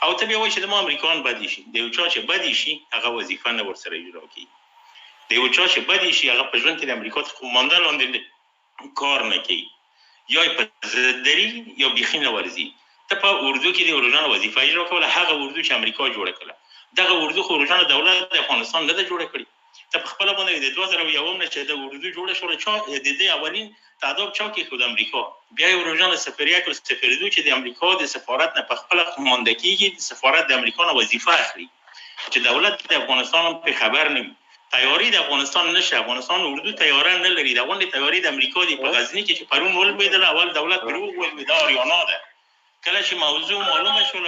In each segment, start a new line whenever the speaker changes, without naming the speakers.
او ته بیا وایي چې د ما امریکایان بدي شي. د یو چا چې بدي شي هغه وظیفه نه ورسره اجرا کوي. د یو چا چې بدي شي هغه په ژوند کې د امریکا څخه مانده لاندې کار نه کوي، یا په زدري یا بیخي نه ورځي. ته په اردو کې د روزانه وظیفه اجرا کوله، هغه اردو چې امریکا جوړه کړه، دغه اردو خو روزانه دولت د افغانستان نه ده جوړه کړې. ته په خپل باندې د 2001 نه چې د اردو جوړه شوه، چا د دې اولین تعداد چا کې خود امریکا، بیا یو روزانه سفریه کول سفیردو چې د امریکا د سفارت نه په خپل مونده کېږي، د سفارت د امریکا نه وظیفه اخلي چې دولت د افغانستان په خبر نه وي. تیاری د افغانستان نشه، افغانستان اردو تیاری نه لري. دا غونډه تیاری د امریکا دی په غزنی کې چې پرون ولویدل، اول دولت دروغ ویل دا اریانا ده. کله چې موضوع معلومه شول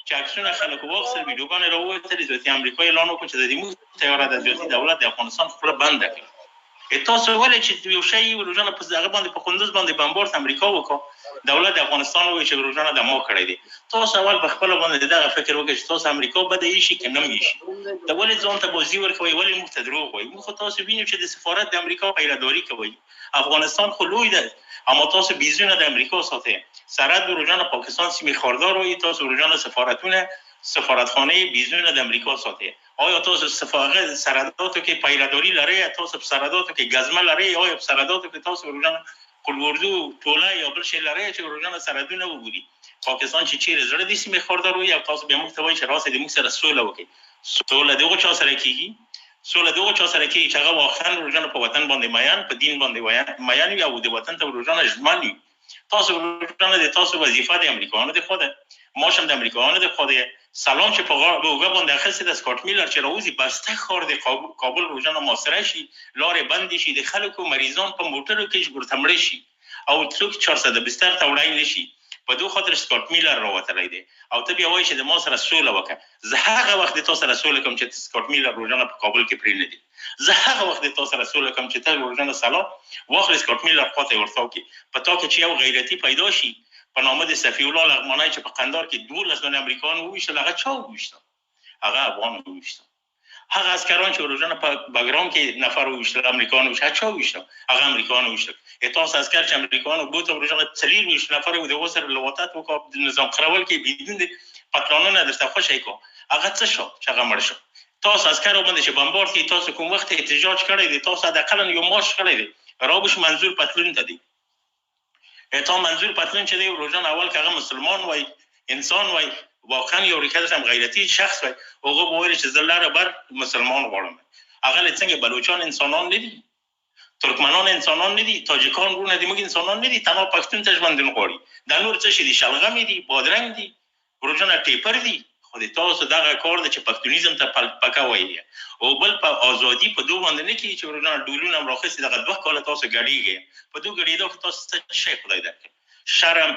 چې عکسونه خلکو واخیستل، ویډیوګانې راووتلې، ځوتي امریکا اعلان وکړ چې د دې تیاری د ځوتي دولت د افغانستان خپله بنده کړي. تاسو ولې چې یو شی روزانه په هغه باندې په کندوز باندې بمبارد امریکا وکړه، دولت د افغانستان وایي چې روزانه د ما کړی دی. تاسو اول په خپل باندې دغه فکر وکړئ چې تاسو امریکا بده شي که نه شي. دا ولې ځان ته بازی ورکوي، ولې موږ ته دروغ وایي؟ موږ تاسو وینئ چې د سفارت د امریکا پیرهداري کوي. افغانستان خو لوی ده، اما تاسو بیزونه د امریکا ساتي. سرحد روزانه پاکستان سیمه خاردار وایي، تاسو روزانه سفارتخانه بیزونه د امریکا ساتي. آیا تاسو سرحداتو کې پیرهداري لرئ؟ تاسو په سرحداتو کې ګزمه لرئ؟ آیا په سرحداتو کې تاسو روزانه قلوردو ټوله یا بل شی لرئ چې روزانه سرحدونه وګوري؟ پاکستان چې چیرې زړه د سیمې خاردار وي او تاسو بیا موږ ته وایي چې راسه د موږ سره سوله وکړي. سوله دغه چا سره کیږي؟ سوله دغه چا سره کیږي چې هغه واقعا روزانه په وطن باندې میان، په دین باندې میان وي او د وطن ته روزانه ژمن وي. تاسو روزانه د تاسو وظیفه د امریکایانو د خوده، ماشم د امریکایانو د خوده. سلام چې په اوګه باندې اخیسته د سکاټ میلر چې راوځي بسته ښار د کابل روزانه محاصره شي، لارې بندې شي، د خلکو مریضان په موټرو کې ژغورته مړه شي او څوک 400 بستر ته وړای نه شي. په دوه خاطر سکاټ میلر راوتلی دی او ته بیا وایي چې د ما سره سوله وکړه. زه هغه وخت د تا سره سوله کوم چې سکاټ میلر روزانه په کابل کې پرې نه دي. زه هغه وخت د تا سره سوله کوم چې ته روزانه سلام واخلې سکاټ میلر خواته ورتاو کې په تا کې چې یو غیرتي پیدا شي په نامه د صفی الله لغمانی چې په قندار کې 12 امریکایان وویشتل. هغه چا وویشتل؟ هغه افغان وویشتل. هغه عسکران چې روزانه په بګراوند کې نفر وویشتل امریکایان وویشتل، چا وویشتل؟ هغه امریکایان وویشتل. تاسو عسکر چې امریکایانو بوته روزانه 23 نفر و د وسر لواتات وکړ د نظام خرابول کې بدون د پتلانونه درته خوشی کو، هغه څه شو چې هغه مړ شو؟ تاسو عسکر باندې چې بمبارد کې تاسو کوم وخت احتجاج کړی دی؟ تاسو د اقل یو مارش کړی دی. رابش منظور پتلون ته دی. تا منظور پتلون چې دی روزانه اول که هغه مسلمان وای، انسان وای، واقعا یو ریکادر هم غیرتی شخص وای، هغه وویل چې زه لاره بر مسلمان غواړم. هغه څنګه بلوچان انسانان نه دي؟ ترکمنان انسانان نه دي؟ تاجکان ورونه دي؟ موږ انسانان نه دي؟ تنها پښتون ته ژوندون غواړي. دا نور څه شي دي؟ شلغمې دي، بادرنګ دي، روزانه ټیپر دي. خو د تاسو دغه کار دی چې پښتونیزم ته پکه وایي او بل په ازادي په دوه باندې نه کېږي چې روزانه ډولونه هم راخیستي. دغه 2 کاله تاسو ګډېږئ، په دوه ګډېدو کې تاسو څه شی خدای درکړي؟ شرم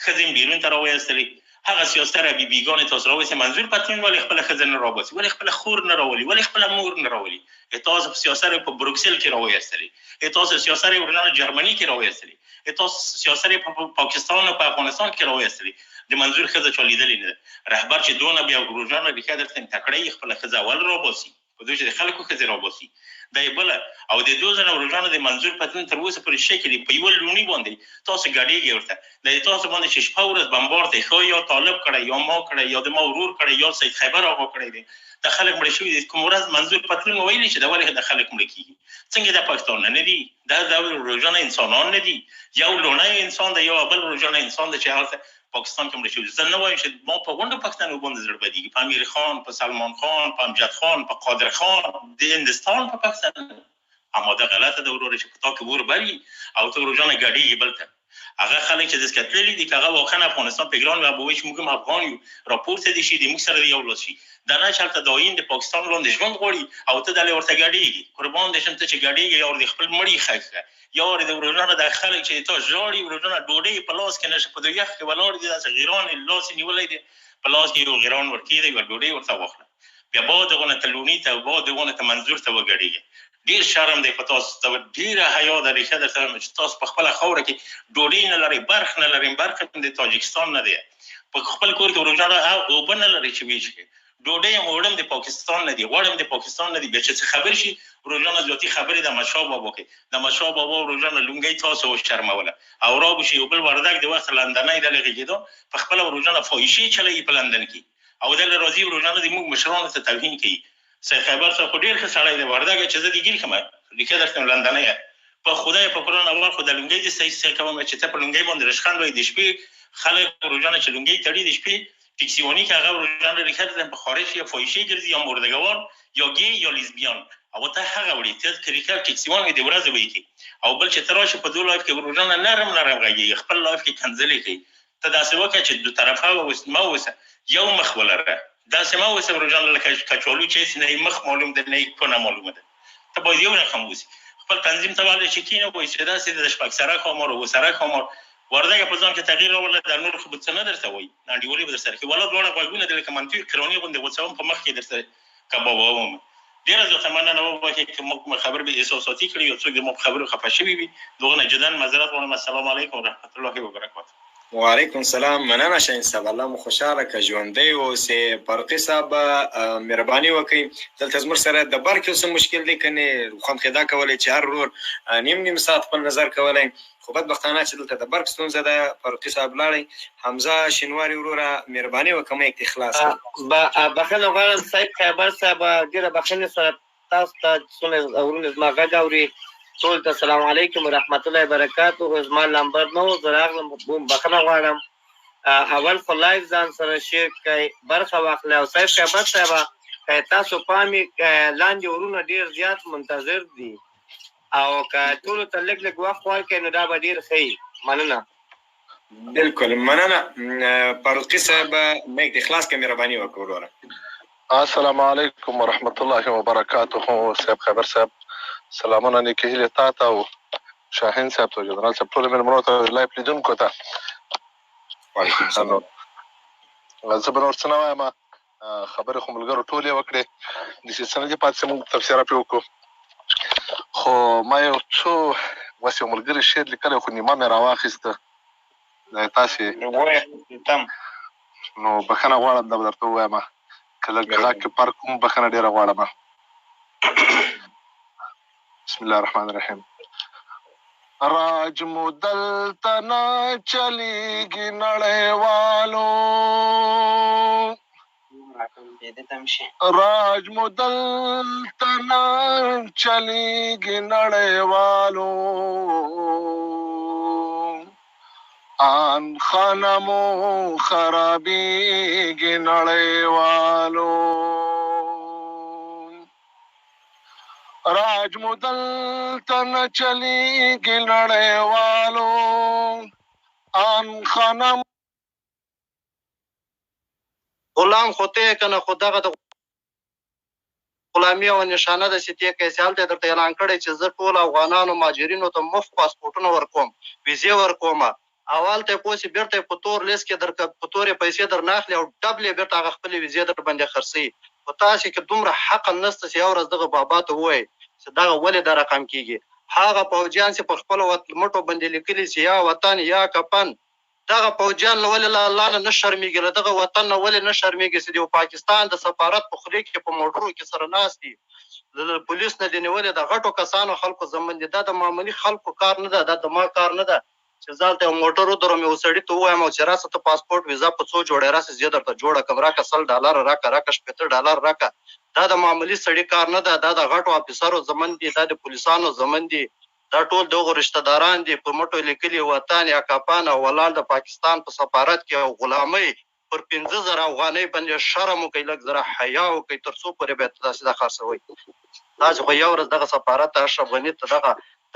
ښځې بیرون ته راوایستلې. هغه سیاستره بیبیګانې تاسو راوایستې. منظور پتلون ولې خپله ښځه نه راباسي؟ ولې خپله خور نه راولي؟ ولې خپله مور نه راولي؟ تاسو سیاستره په بروکسل کې راوایستلې، تاسو سیاستره ورنه جرمني کې راوایستلې، تاسو سیاستره په پاکستان او په افغانستان کې راوایستلې. د منظور ښځه چا لیدلې نه ده. رهبر چې دونه بیا روزانه ریښه درته تکړه خپله ښځه اول راباسي، په دوی چې د خلکو ښځې راباسي. دا یې بله او د 2 زره روزانه د منظور پتلون تر اوسه پورې شی کې په یوه لوني باندې تاسو ګډېږئ ورته. د تاسو باندې چې شپه ورځ بمبارد دی، ښه یا طالب کړی یا ما کړی یا د ما ورور کړی یا سید خیبر آغا کړی دی. د خلک مړه شوي دي. کوم ورځ منظور پتلون ویلي چې دا ولې د خلک مړه کېږي؟ څنګه د پاکستان نه دي؟ دا روزانه انسانان نه دي؟ یو لونی انسان دی، یو بل روزانه انسان دی چې هلته پاکستان کې مړه شوي. زه نه وایم چې ما په غونډو پښتنو باندې زړه بدېږي، په امیر خان، په سلمان خان، په امجد خان، په قادر خان د هندستان په پاکستان. اما دا غلطه ده وروره چې په تا کې ور بری او ته روزانه ګډېږي بل ته. هغه خلک چې داسې کتلي دي که هغه واقعا افغانستان په ګران وي به وایي چې موږ هم افغان یو، راپورته دي شي د موږ سره د یو لاس شي. دا نه چې هلته دایم د پاکستان لاندې ژوند غواړي او ته دلې ورته ګډېږي. قربان دې شم ته چې ګډېږي یا د خپل مړي ښخ کړه یا د روزانه د خلک چې تا ژاړي روزانه ډوډۍ په لاس کې نشه په یخ کې ولاړ دي، داسې غیران لاس نیولی دی، په لاس کې یو غیران ورکېږي یوه ډوډۍ ورته واخله. بیا با دغونه ته لوني ته با دغونه ته منظور ته وګډېږي. ډېر شرم دی په تاسو ته، ډېره حیا ده ریښه درته وایم چې تاسو په خپله خاوره کې ډوډۍ نه لرئ، برخ نه لرئ، برخ د تاجکستان نه دی. په خپل کور کې روزانه اوبه نه لرئ چې ویچکئ. ډوډۍ هم وړم د پاکستان نه دی، غواړم د پاکستان نه دی. بیا چې خبر شي روزانه زیاتي خبرې د مشا بابا کې، د مشا بابا روزانه لونګۍ تاسو وشرموله او را بشي یو بل وردک د وخت لندنۍ دلې غږېدو په خپله روزانه فاحشې چلوي په لندن کې. او دل راضي روزانه د موږ مشرانو ته توهین کوي. سید خیبر صاحب ډېر ښه سړی دی، وردګ چې زه د ګیل کوم لیکه درته لندنه په خدای په قرآن اول خو د لونګۍ د صحیح کوم چې ته په لونګۍ باندې رشخند وای د شپې خلک روزانه چې لونګۍ تړي د شپې فیکسیونی که هغه روزانه ریکارد په خارج یا فایشه ګرځي یا مردگوان یا گی یا لیزبیان او ته هغه وړي ته کریکال فیکسیون دی ورځ وای کی او بل چې تراشه په دوه لایف کې روزانه نرم غږی خپل لایف کې کنځلې کوي. ته داسې وکړه چې دو طرفه ما وسه یو مخ ولره داسې ما وسه روزانه لکه کچالو چې نه مخ معلوم ده نه کنه معلومه ده. ته باید یو رقم وسی خپل تنظیم ته ولې چې کینه وای چې داسې د شپږ سره کومر او سره کومر وردګ په ځان کې تغییر راوړل د نور خو څه نه درته وای نه دیولې به درسره کې ولا دوړه غوګونه د لکمنتي کرونی غونډه وڅوم په مخ کې درسره کباوم ډیر زه تمنا نه وای چې موږ خبر به احساساتي کړی او څوک د خبرو خفه شوی وي دغه جدا معذرت غواړم. السلام علیکم ورحمت الله وبرکاته.
وعلیکم السلام. مننه شاهین صاحب، الله مو خوشاله که ژوندی اوسې. برقي صاحب مهرباني وکړئ دلته زموږ سره د برق یو څه مشکل دی کنې خوندخدا کولی چې هر ورور نیم ساعت خپل نظر کولی خو بدبختانه چې دلته د برق ستونزه ده. برقي صاحب لاړی. حمزه شینواري وروره مهرباني وکړه مایک دې خلاص کړه.
بخښنه غواړم صاحب خیبر صاحب ډېره بخښنې سره تاسو ته څونه اورونه زما غږ اوري ټول ته السلام علیکم ورحمت الله وبرکاته. زما نمبر نو زه راغلم بخښنه غواړم. اول خو لایف ځان سره شیر کړئ برخه واخلئ او صاحب خیبر صاحب که تاسو پامې لاندې ورونه ډېر زیات منتظر دي او که ټولو ته لږ لږ وخت ورکړئ نو دا به ډېر ښه مننه.
بالکل مننه. برقي صاحب مایک دې خلاص کړه مهرباني وکړه وروره.
السلام علیکم ورحمت الله وبرکاته. صاحب خیبر صاحب سلامونه نیکې هیلې تا ته او شاهین صاحب ته جنرال صاحب ټولو مېلمنو ته لایف لیدونکو ته
وعلیکم السلام.
زه به نور څه نه وایم خبرې خو ملګرو ټولې وکړې داسې څه نه دي پاتې چې موږ تفسیره پرې وکړو خو ما یو څو اوس یو ملګري شعر لیکلی خو نیمه مې راواخیسته تاسې نو بښنه غواړم دا به درته ووایم که لږ غږ کې فرق کوم بښنه ډېره غواړم. بسم الله الرحمن الرحیم. راج مو دلته نه چلیږي نړیوالو راج مو دلته نه چلیږي نړیوالو آن خانمو خرابیږي نړیوالو راج مو دلته نه چلیږي نړیوالو آن خانم
غلام خو ته کنه خو دغه د غلامي او نشانه د سیتې کیسه حالت درته اعلان کړی چې زه ټول افغانانو مهاجرینو ته مفت پاسپورټونه ورکوم ویزې ورکوم اول ته پوسې بیرته په تور لیست کې درکه په تورې پیسې در ناخلي او ډبلې بیرته هغه خپلې ویزې در باندې خرڅوي خو تاسې کې دومره حق نشته چې یو ورځ دغه بابا ته ووایي چې دغه ولې دا رقم کېږي هغه پوځیان چې په خپلو مټو باندې لیکلي چې یا وطن یا کفن دغه پوځیان ولې له الله نه شرمېږي له دغه وطن نه ولې نه شرمېږي چې د پاکستان د سفارت په خولې کې په موټرو کې سره ناست دي له پولیس نه دي نیولې د غټو کسانو خلکو زمن دي دا د معمولي خلکو کار نه ده دا د ما کار نه ده چې زه هلته یو موټر ودروم یو سړي ته ووایم او چې راسه ته پاسپورټ ویزا په څو جوړې راسه زه درته جوړه کړم راکړه $100 راکړه $50 راکړه دا د معمولي سړي کار نه ده دا د غټو افیسرو زمن دي دا د پولیسانو زمن دي دا ټول دغه رشتہ داران دي په مټو لیکلي وطن یا کاپان او ولال د پاکستان په سفارت کې غلامۍ پر 15,000 افغانۍ باندې شرم وکړي لږ زره حیا وکړي تر څو پورې به تاسو دا خرڅوي تاسو خو یو ورځ دغه سفارت ته اشرف غني ته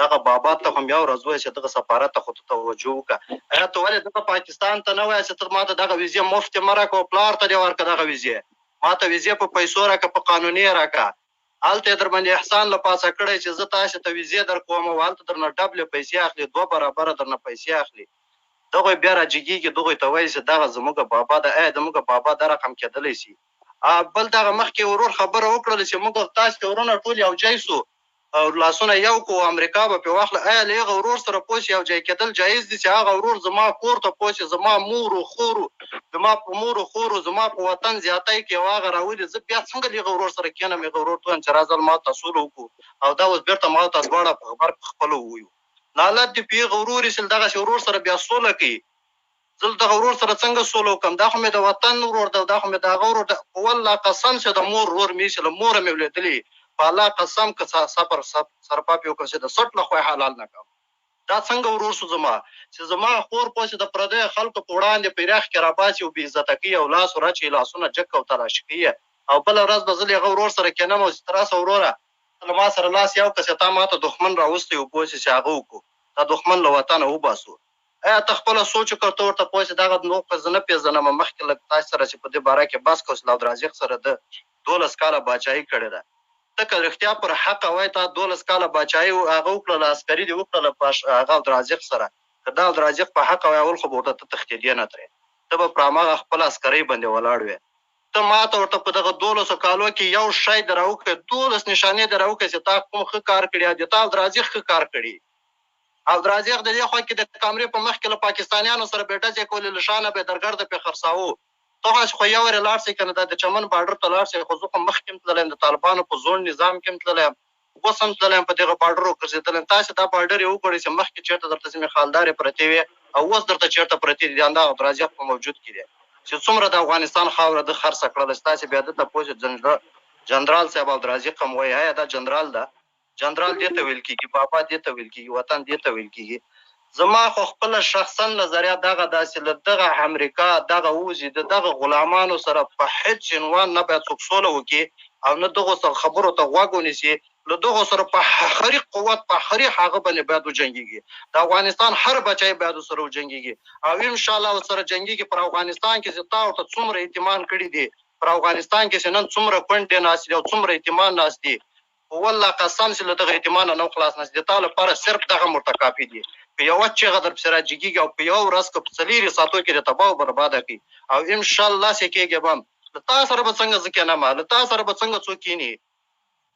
دغه بابا ته هم یو ورځ وایي چې دغه سفارت ته خو توجه وکړه ایا ته ولې دغه پاکستان ته نه وایې چې ته ما ته دغه ویزې مفت مه راکړه او پلار ته دې ورکړه دغه ویزې ما ته ویزې په پیسو راکړه په قانوني راکړه هلته در باندې احسان له پاسه کړی چې زه تاسو ته ویزې در کوم او هلته درنه ډبلې پیسې اخلي 2 برابره درنه پیسې اخلي دغه بیا راجګېږي دغه ته وایي چې دغه زموږ بابا د زموږ بابا دا رقم کېدلی شي بل دغه مخکې ورور خبره وکړله چې موږ تاسو ورونه ټول یو ځای سو او لاسونه یو کو امریکا به په واخله له هغه ورور سره پوس یو ځای کېدل جایز دي چې هغه ورور زما کور ته پوس زما مور او خور زما په مور او خور زما په وطن زیاتای کې واغه راوړي زه بیا څنګه لږ ورور سره کېنم یې ورور ته چې راځل ما تاسو وکړو او دا اوس بیرته ما تاسو غواړه په خبر خپل وایو نالت دی پیغه ورور سره دغه ورور سره بیا سوله کوي زه دغه ورور سره څنګه سوله وکړم؟ دا خو مې د وطن ورور ده، دا خو مې د هغه ورور ده. والله قسم چې د مور ورور مې چې له موره مې ولیدلي، په الله قسم که صبر سرپاپ یې وکړم چې د سټ له خوا یې حلال نه کړم. دا څنګه ورور شو زما چې زما خور پوه چې د پردیو خلکو په وړاندې پیراخ کې راباسي او بې عزته کوي او لاس ورچي لاسونه جک او تلاشي کوي، او بله ورځ به زه له هغه ورور سره کېنم او چې ته راسه وروره ته له ما سره لاس یو کړه چې تا ما ته دښمن راوستی او پوه چې هغه وکړو، دا دښمن له وطنه وباسو. ایا ته خپله سوچ وکړه ته ورته پوه چې دغه نو خو زه نه پېژنم مخکې له تاسو سره چې په دې باره کې بحث کوو چې عبدالرازق سره د 12 کاله باچایي کړې ده. ته که رښتیا پر حق وای تا 12 کاله باچایي هغه وکړله، عسکري دې وکړله هغه عبدالرازق سره، که دا عبدالرازق په حق وای اول خو به ورته ته تښتېدې نه ترې، ته به پر هماغه خپل عسکرۍ باندې ولاړ وې. ته ما ته ورته په دغه 12 کالو کې یو شی در راوکړې، 12 نشانې در راوکړې چې تا کوم ښه کار کړي دی، تا عبدالرازق ښه کار کړي. عبدالرازق د دې خوا کې د کامرې په مخ کې له پاکستانیانو سره به ډزې کولې، له شانه به درګرده پې خرڅاوه. ته خو یو وارې لاړ شئ که نه، دا د چمن بارډر ته لاړ شئ، خو زه خو مخکې هم تللی یم، د طالبانو په زوړ نظام کې هم تللی یم، اوس هم تللی یم، په دغه بارډر وګرځېدلی یم. تاسې دا بارډر یې وګورئ چې مخکې چېرته درته ځینې خالدارې پرتې وې او اوس درته چېرته پرتې دي، همدا عبدالرازق په موجود کې دی چې څومره د افغانستان خاوره ده خرڅه کړله. چې تاسې بیا دلته پوه شئ جنرال صاحب عبدالرازق هم وایي آیا دا جنرال ده؟ جنرال دې ته ویل کېږي، بابا دې ته ویل کېږي، وطن دې ته ویل کېږي. زما خو خپله شخصا نظریه دغه داسې له دغه امریکا دغه وزي د دغه غلامانو سره په هېڅ عنوان نه باید څوک سوله وکړي او نه دغو سره خبرو ته غوږ ونیسي، له دغو سره په آخري قوت په آخري هغه باندې باید وجنګېږي. د افغانستان هر بچی باید ورسره وجنګېږي او انشاءالله ورسره جنګېږي. پر افغانستان کې چې تا ورته څومره اعتماد کړي دي، پر افغانستان کې چې نن څومره کونډې ناست دي او څومره اعتماد ناست دي، والله قسم چې له دغه اعتماد نه خلاص ناست دي، تا لپاره صرف دغه ورته کافي دي. په یوه چیغه در پسې راجګېږي او په یوه ورځ که په 4 ساعتو کې د تباه او برباده کړي او انشاءالله چې کېږي به هم له تا سره به څنګه زه کېنم، له تا سره به څنګه څوک کېني،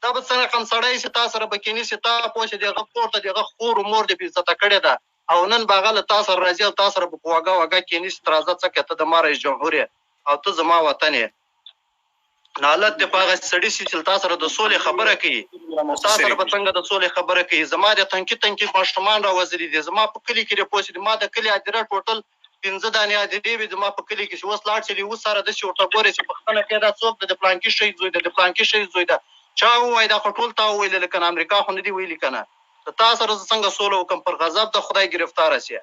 دا به څنګه کوم سړی چې تا سره به کېني چې تا پوه چې د هغه کور ته د هغه خور و مور دې بې عزته کړې ده او نن به هغه له تا سره راځي او تا سره به په واګه واګه کېني چې ته راځه څه کوې، ته د ما رئیس جمهور یې او ته زما وطن یې. حالت دې په هغه سړي سي چې تا سره د سولې خبره کوي، تا سره به څنګه د سولې خبره کوي. زما د تنکي ماشومان راوزري دي، زما په کلي کې دې پوه شي، ما د کلي هدیره ټوټل 15 دانې هدیرې وي زما په کلي کې چې اوس لاړ شي اوس سره داسې ورته ګورې چې پوښتنه کوي دا څوک دی، د پلانکي شهید زوی دی، د پلانکي شهید زوی ده. چا ووایي دا خو ټول تا وویلې، لکه امریکا خو نه دي ویلي که نه. تا سره زه څنګه سوله وکړم؟ پر غضب د خدای ګرفتاره سي.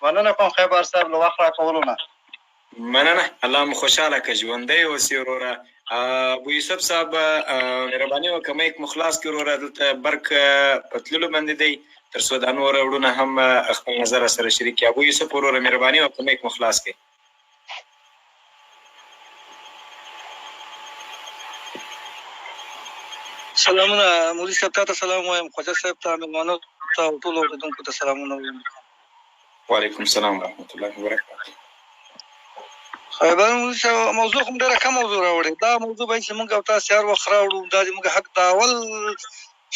مننه کوم خیبر صاحب له وخت راکولو نه.
مننه، الله مو خوشحاله که ژوندی اوسې وروره. ابو یوسف صاحب مهرباني وکړه مایک مو خلاص کړي وروره، دلته برق په تللو باندې دی، تر څو دا نور وروڼه هم خپل نظر سره شریک کړي. ابو یوسف وروره مهرباني وکړه مایک مو خلاص کړي.
سلامونه مولوي صاحب، تاته سلام وایم، خواجه صاحب ته، مېلمانو ته او ټولو اورېدونکو ته سلامونه وایم.
وعلیکم السلام ورحمة الله وبرکاته.
مولوي صاحب موضوع خو ډېره ښه موضوع راوړې، دا موضوع باید چې موږ او تاسې هر وخت راوړو، دا زموږ حق ده. اول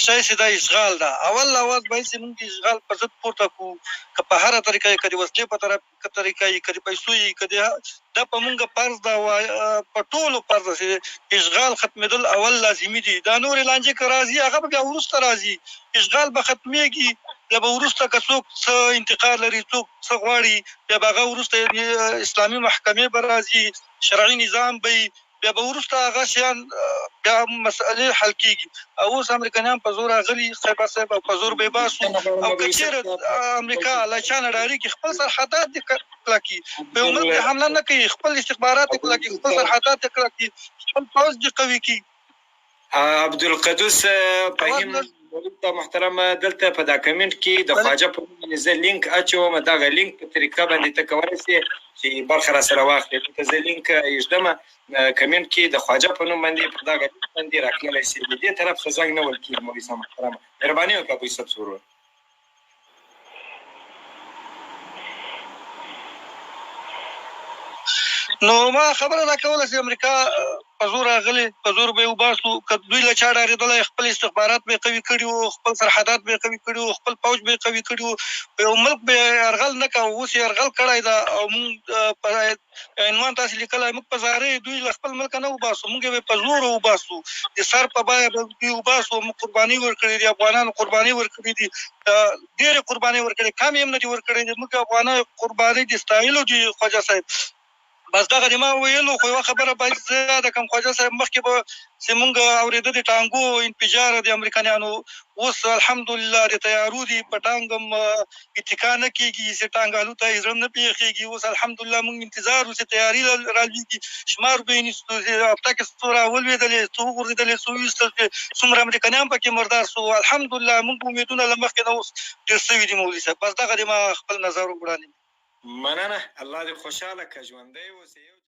شی چې دا اشغال ده، اول باید چې موږ اشغال په ضد پورته کړو، که په هره طریقه یې، که د وسلې په طریقه یې، که د پیسو یې، که دا په موږ فرض ده، په ټولو فرض ده چې اشغال ختمېدل اول لازمي دي. دا نورې لانجې که راځي هغه به بیا وروسته راځي، اشغال به ختمېږي، بیا به وروسته که څوک څه انتقاد لري، څوک څه غواړي، بیا به هغه وروسته اسلامي محکمې به راځي، شرعي نظام به وي، بیا به وروسته هغه شیان بیا مسئلې حل کېږي. او اوس امریکایان په زور راغلي، خیبر صاحب، او په زور به یې باسو. او که چېرې امریکا له چا نه ډارېږي، خپل سرحدات دې کلک کړي، په یو ملک دې حمله نه کوي، خپل استخبارات دې کلک کړي، خپل سرحدات دې کلک کړي، خپل پوځ دې قوي کړي.
عبدالقدوس فهیم محترم، دلته په دا کمنټ کې د خواجه په نوم باندې زه لینک اچوم، دغه لینک په طریقه باندې ته کولی شې چې برخه راسره واخلې. دلته زه لینک ایږدم کمنټ کې د خواجه په نوم باندې، په دغه لینک باندې راتللی شي. د دې طرف ته زنګ نه ول کېږي. مولوي صاحب محترمه مهرباني وکړه ابو یوسف ورور.
نو ما خبره دا کوله چې امریکا په زور راغلې په زور به یې وباسو که دوی له چا ډارېدلی خپل استخبارات به یې قوي کړي وو خپل سرحدات به یې قوي کړي وو خپل پوځ به یې قوي کړي وو په یو ملک به یې یرغل نه کوو اوس یې یرغل کړی ده او مونږ په عنوان تاسې لیکلی موږ په زارۍ دوی له خپل ملکه نه وباسو مونږ به یې په زور وباسو د سر په بیه به دوی وباسو موږ قرباني ورکړې دي افغانانو قرباني ورکړي دي ډېرې قربانۍ ورکړې کم یې هم نه دي ورکړې دي موږ افغانۍ قربانۍ دي ستایلو دي خواجه صاحب بس دغه د ما ویلو خو یوه خبره باید زیاده کړم خواجه صاحب مخکې به چې مونږ اورېده د ټانګو انفجار د امریکایانو اوس الحمدلله د تیارو دي په ټانګ هم اتکا نه کېږي چې ټانګ الوته یې زړه نه پېښېږي اوس الحمدلله مونږ انتظار و چې تیاري رالوېږي شمار به یې نیسو هفته کې څو راولوېدلې څو وغورځېدلې څو ویستل چې څومره امریکایان پکې مردار سو الحمدلله مونږ امیدونه له مخکې نه اوس ډېر سوي دي مولوي صاحب بس دغه د ما خپل نظر وړاندې
مننه الله دې خوشحاله که ژوندی اوسې